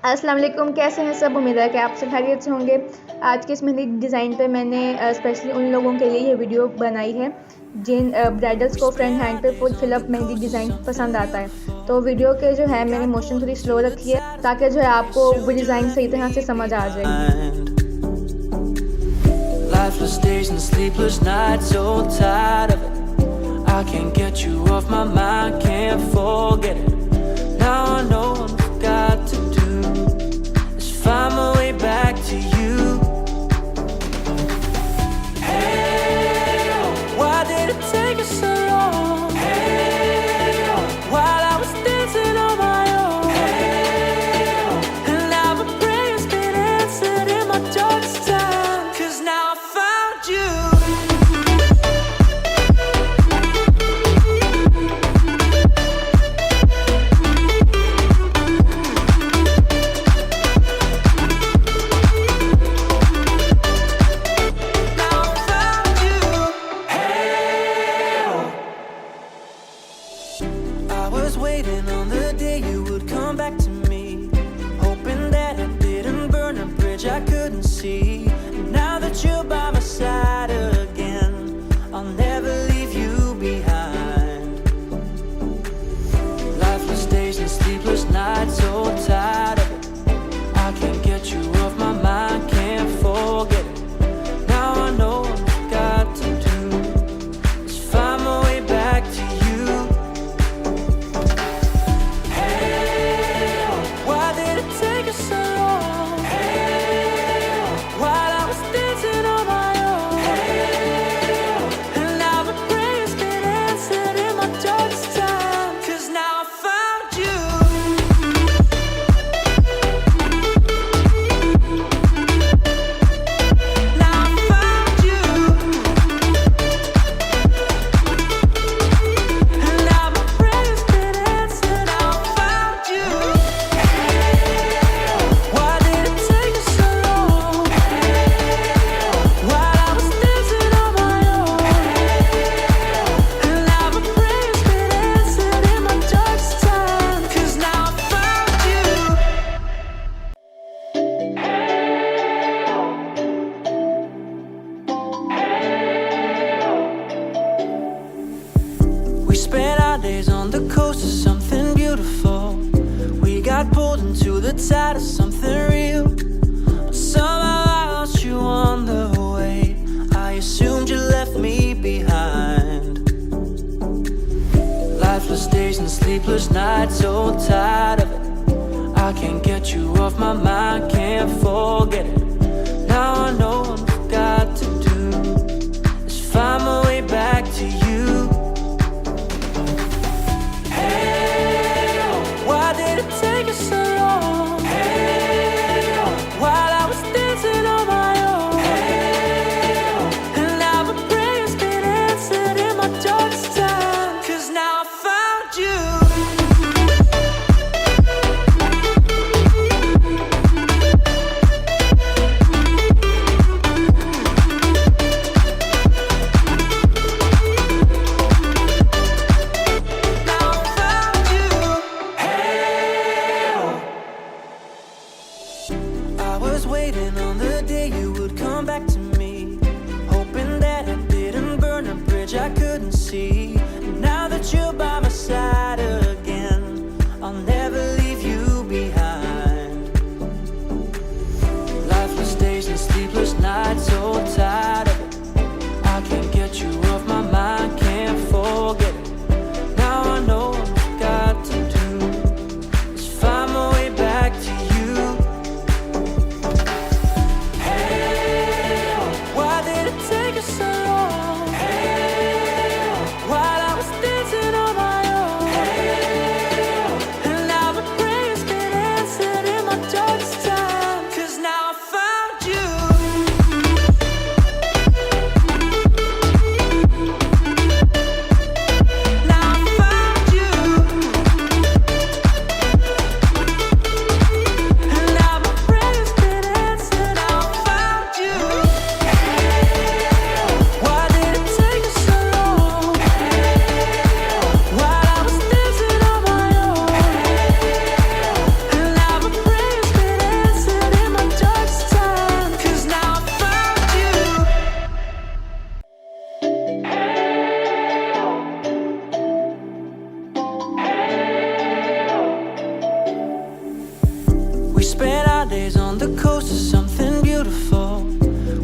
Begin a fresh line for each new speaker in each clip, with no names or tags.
अस्सलाम वालेकुम, कैसे हैं सब। उम्मीद है कि आप सब खैरियत से होंगे। आज के इस मेहंदी डिज़ाइन पे मैंने स्पेशली उन लोगों के लिए ये वीडियो बनाई है जिन ब्राइडल्स को फ्रंट हैंड पे फुल फिलअप मेहंदी डिज़ाइन पसंद आता है। तो वीडियो के जो है मैंने मोशन थोड़ी स्लो रखी है ताकि जो है आपको वो डिज़ाइन सही तरह से समझ आ जाए।
Lifeless days and sleepless nights, so tired of it. I can't get you off my mind, can't forget it. Now I know what I've got to do is find my way back to you. Hey, oh, why did it take us so long? Hey, oh, while I was dancing on my own. Hey, oh, and now my prayers been answered in my darkest time. 'Cause now I found you. Waiting on the day you would come back to me, hoping that I didn't burn a bridge I couldn't see. And now that you're by my side again, I'll never leave you behind. Lifeless days and sleepless nights, so tired of it. I can't get you off my mind, can't forget it. Now I know what I've got to do is find my way back to you. Spent our days on the coast of something beautiful. We got pulled into the tide of something real. But somehow I lost you on the way. I assumed you left me behind. Lifeless days and sleepless nights, so tired of it. I can't get you off my mind, can't forget it. Now I know what I've got to do is find my way back to you. Take us so long. Hey, oh, while I was dancing on my own. Hey, oh, and now my prayers been answered in my darkest time. 'Cause now I found you. Waiting on the day you would come back to me, hoping that I didn't burn a bridge I couldn't see. And now that you're by my side again, I'll never leave you behind. Lifeless days and sleepless nights, so tired of it. I can't get you off my mind, can't forget it. Now I know what I've got to do is find my way back to you. So long. Hey, while I was dancing on my own. Hey, We spent our days on the coast of something beautiful.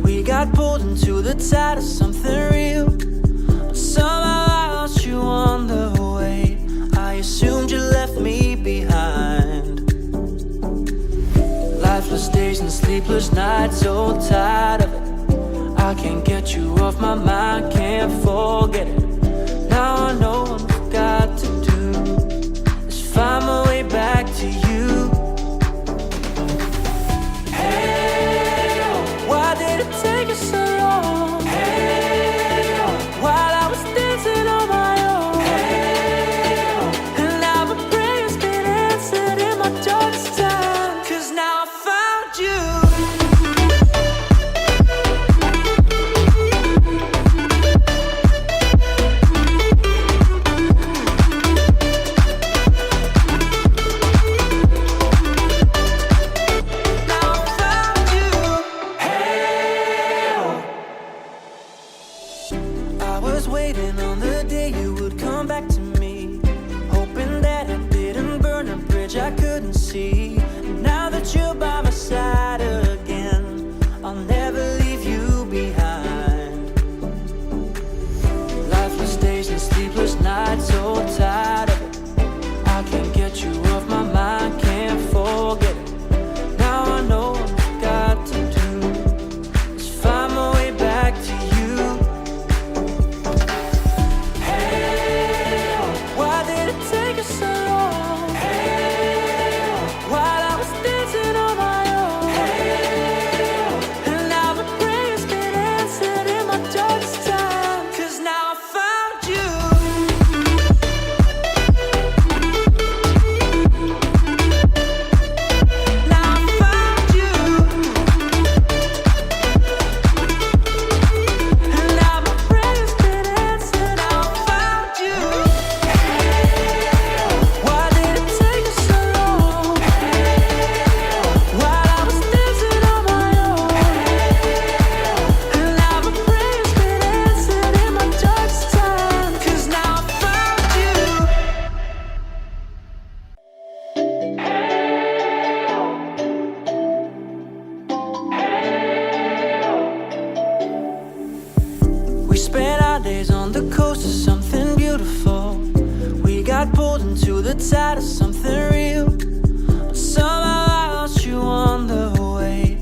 We got pulled into the tide of something real. But somehow I lost you on the way. I assumed you left me behind. Lifeless days and sleepless nights, so tired of it. I can't get you off my mind, can't forget it. Now I know what I've got to do is find my way back to you. Hey, why did it take us so long? Hey, while I was dancing on my own. Hey, and now my prayers been answered in my darkest time. 'Cause now I found you. Waiting on the day you would come back to me, hoping that I didn't burn a bridge I couldn't see. And now that you're by my side again, I'll never leave you behind. Lifeless days and sleepless nights, so tired of it. I can't get you off my mind, can't forget it. Now I know what I've got to do is find my way back to you. So long. Hey, while I was dancing on my own. Hey, and now my prayers been answered in my darkest time. 'Cause now I found you. Now I found you. And now my prayers been answered. Now I found you. We spent our days on the coast of something beautiful. We got pulled into the tide of something real. But somehow I lost you on the way.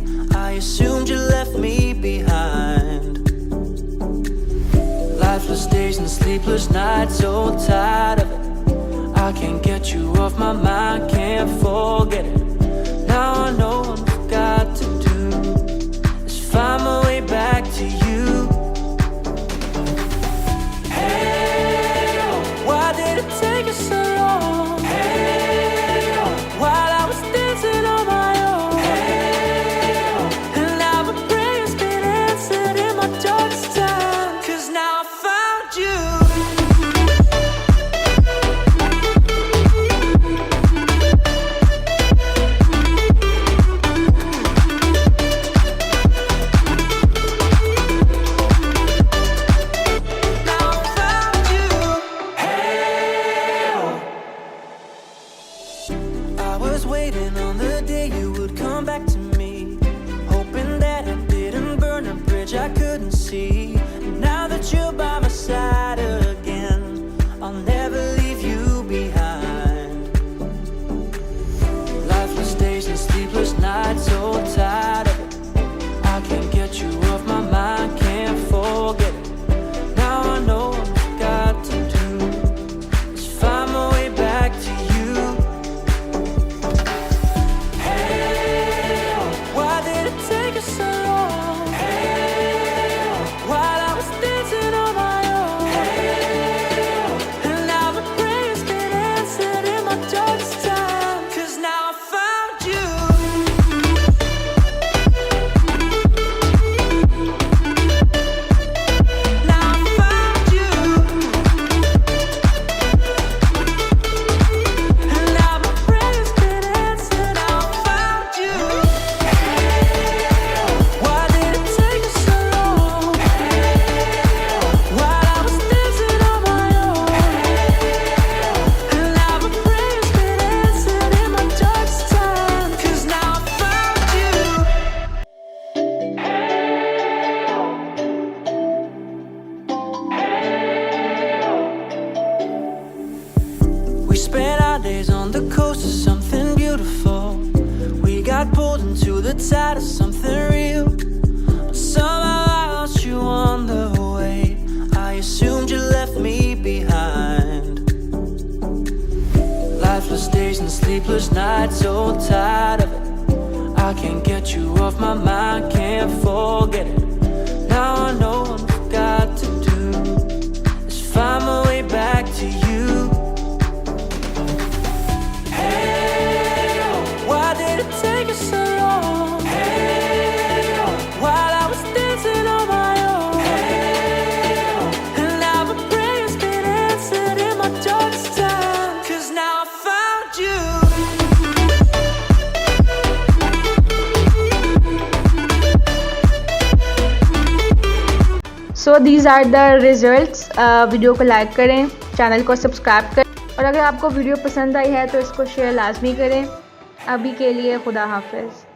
I assumed you left me behind. Lifeless days and sleepless nights, so tired of it. I can't get you off my mind, can't forget it. Now I know what I've got to do is find my way back to you. Why did it take us so long? Hey, while I was dancing on my own. Hey, and now my prayers been answered in my darkest time. 'Cause now I found you. got pulled into the tide of something real, but somehow I lost you on the way. I assumed you left me behind. Lifeless days and sleepless nights, so tired of it. I can't get you off my mind, can't forget it. Now I know what I've got to do is find my way back to you. Hey, why did it take us so long? Hey, while I was dancing on my own. Hey, and now my prayers been answered in my darkest time. 'Cause now I found you.
So these are the results. Video को like करें, channel को subscribe करें और अगर आपको video पसंद आई है तो इसको शेयर लाजमी करें। अभी के लिए खुदा हाफिज़।